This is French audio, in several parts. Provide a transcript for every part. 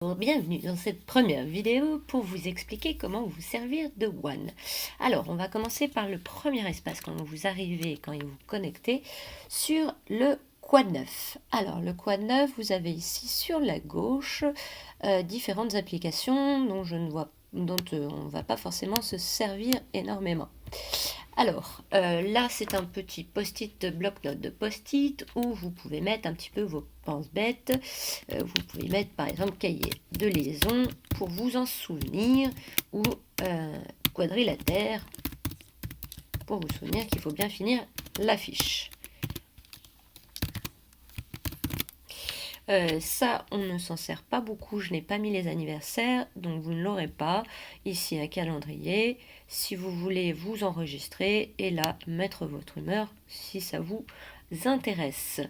Bienvenue dans cette première vidéo pour vous expliquer comment vous servir de One. Alors, on va commencer par le premier espace quand vous arrivez, quand vous vous connectez sur le Quad 9. Alors, le Quad 9, vous avez ici sur la gauche différentes applications dont on ne va pas forcément se servir énormément. Alors, là, c'est un petit post-it, bloc-notes de post-it, où vous pouvez mettre un petit peu vos penses-bêtes. Vous pouvez mettre, par exemple, cahier de liaison, pour vous en souvenir, ou quadrilatère, pour vous souvenir qu'il faut bien finir la fiche. Ça, on ne s'en sert pas beaucoup, je n'ai pas mis les anniversaires, donc vous ne l'aurez pas. Ici, un calendrier, si vous voulez vous enregistrer, et là, mettre votre humeur, si ça vous intéresse.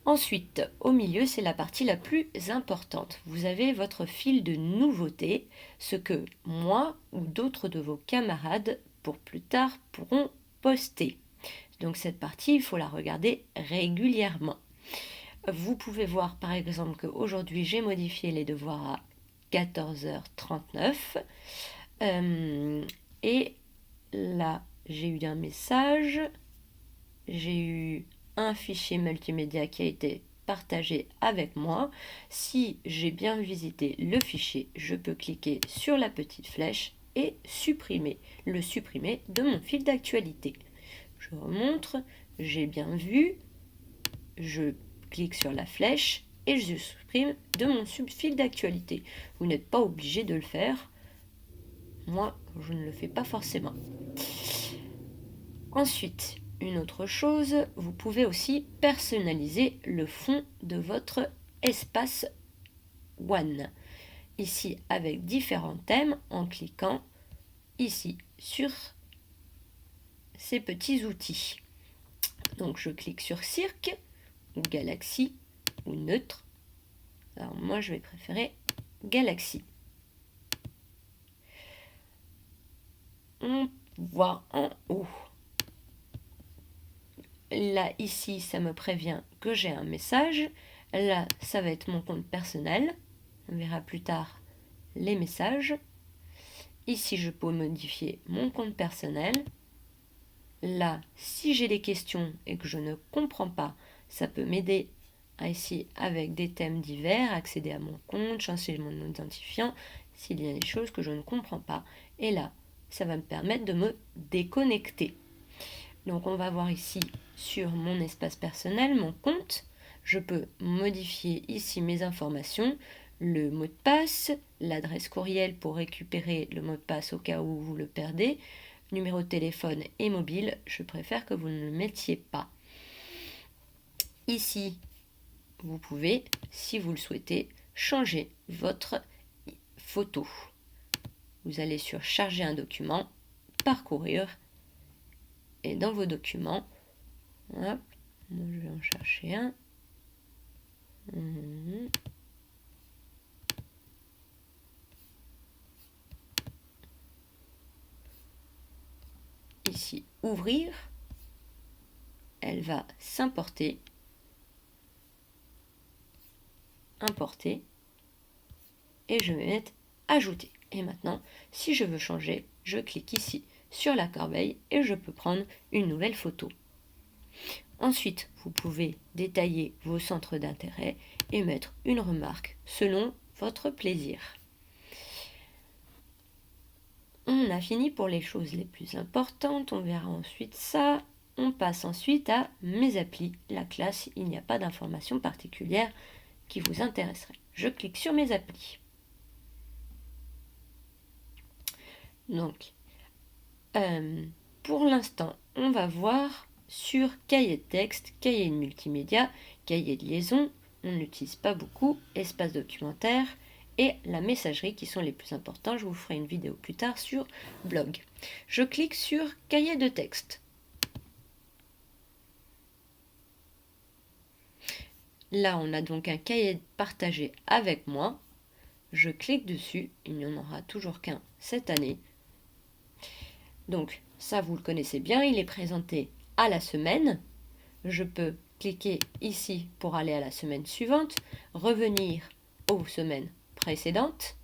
Ensuite, au milieu, c'est la partie la plus importante. Vous avez votre fil de nouveautés, ce que moi ou d'autres de vos camarades, pour plus tard, pourront poster. Donc cette partie, il faut la regarder régulièrement. Vous pouvez voir par exemple qu'aujourd'hui j'ai modifié les devoirs à 14h39 et là j'ai eu un message, j'ai eu un fichier multimédia qui a été partagé avec moi. Si j'ai bien visité le fichier, je peux cliquer sur la petite flèche et le supprimer de mon fil d'actualité. Je remontre, j'ai bien vu, je clique sur la flèche et je supprime de mon fil d'actualité. Vous n'êtes pas obligé de le faire. Moi, je ne le fais pas forcément. Ensuite, une autre chose, vous pouvez aussi personnaliser le fond de votre espace One. Ici, avec différents thèmes, en cliquant ici sur ces petits outils. Donc, je clique sur cirque, ou galaxie, ou neutre. Alors moi je vais préférer galaxie. On voit en haut. Là ici ça me prévient que j'ai un message. Là ça va être mon compte personnel. On verra plus tard les messages. Ici je peux modifier mon compte personnel. Là si j'ai des questions et que je ne comprends pas, ça peut m'aider ici avec des thèmes divers, accéder à mon compte, changer mon identifiant, s'il y a des choses que je ne comprends pas. Et là, ça va me permettre de me déconnecter. Donc on va voir ici sur mon espace personnel, mon compte. Je peux modifier ici mes informations, le mot de passe, l'adresse courriel pour récupérer le mot de passe au cas où vous le perdez, numéro de téléphone et mobile. Je préfère que vous ne le mettiez pas. Ici, vous pouvez, si vous le souhaitez, changer votre photo. Vous allez sur charger un document, parcourir, et dans vos documents, hop, je vais en chercher un. Ici, ouvrir, elle va s'importer, importer, et je vais mettre ajouter. Et maintenant, si je veux changer, je clique ici sur la corbeille et je peux prendre une nouvelle photo. Ensuite, vous pouvez détailler vos centres d'intérêt et mettre une remarque selon votre plaisir. On a fini pour les choses les plus importantes, on verra ensuite ça. On passe ensuite à mes applis. La classe, il n'y a pas d'information particulière qui vous intéresserait. Je clique sur mes applis. Donc, pour l'instant, on va voir sur cahier de texte, cahier de multimédia, cahier de liaison, on n'utilise pas beaucoup, espace documentaire et la messagerie qui sont les plus importants. Je vous ferai une vidéo plus tard sur blog. Je clique sur cahier de texte. Là, on a donc un cahier partagé avec moi. Je clique dessus, il n'y en aura toujours qu'un cette année. Donc, ça, vous le connaissez bien, il est présenté à la semaine. Je peux cliquer ici pour aller à la semaine suivante, revenir aux semaines précédentes.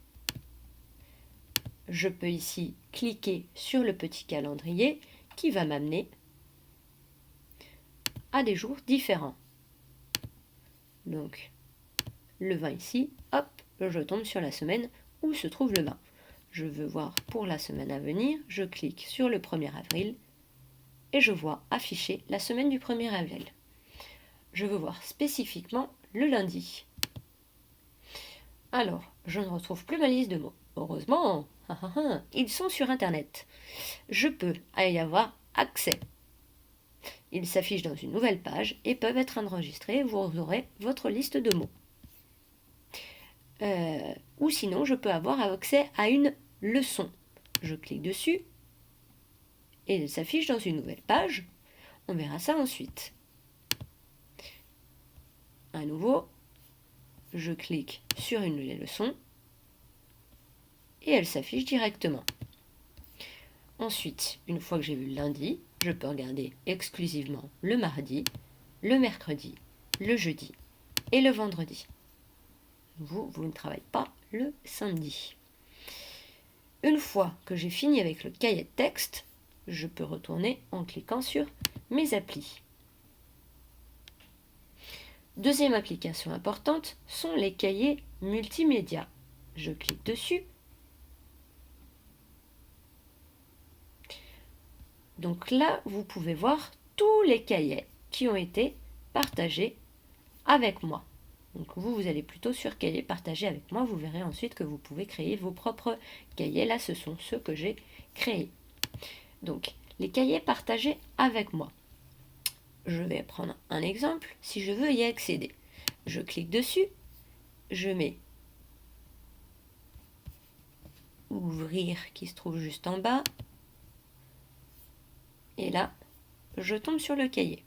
Je peux ici cliquer sur le petit calendrier qui va m'amener à des jours différents. Donc, le 20 ici, hop, je tombe sur la semaine où se trouve le 20. Je veux voir pour la semaine à venir, je clique sur le 1er avril et je vois afficher la semaine du 1er avril. Je veux voir spécifiquement le lundi. Alors, je ne retrouve plus ma liste de mots. Heureusement, ils sont sur Internet. Je peux y avoir accès. Ils s'affichent dans une nouvelle page et peuvent être enregistrés. Vous aurez votre liste de mots. Ou sinon, je peux avoir accès à une leçon. Je clique dessus et il s'affiche dans une nouvelle page. On verra ça ensuite. À nouveau, je clique sur une leçon et elle s'affiche directement. Ensuite, une fois que j'ai vu le lundi, je peux regarder exclusivement le mardi, le mercredi, le jeudi et le vendredi. Vous ne travaillez pas le samedi. Une fois que j'ai fini avec le cahier de texte, je peux retourner en cliquant sur mes applis. Deuxième application importante sont les cahiers multimédia. Je clique dessus. Donc là, vous pouvez voir tous les cahiers qui ont été partagés avec moi. Donc vous allez plutôt sur cahiers partagés avec moi. Vous verrez ensuite que vous pouvez créer vos propres cahiers. Là, ce sont ceux que j'ai créés. Donc, les cahiers partagés avec moi. Je vais prendre un exemple. Si je veux y accéder, je clique dessus. Je mets ouvrir qui se trouve juste en bas. Et là, je tombe sur le cahier.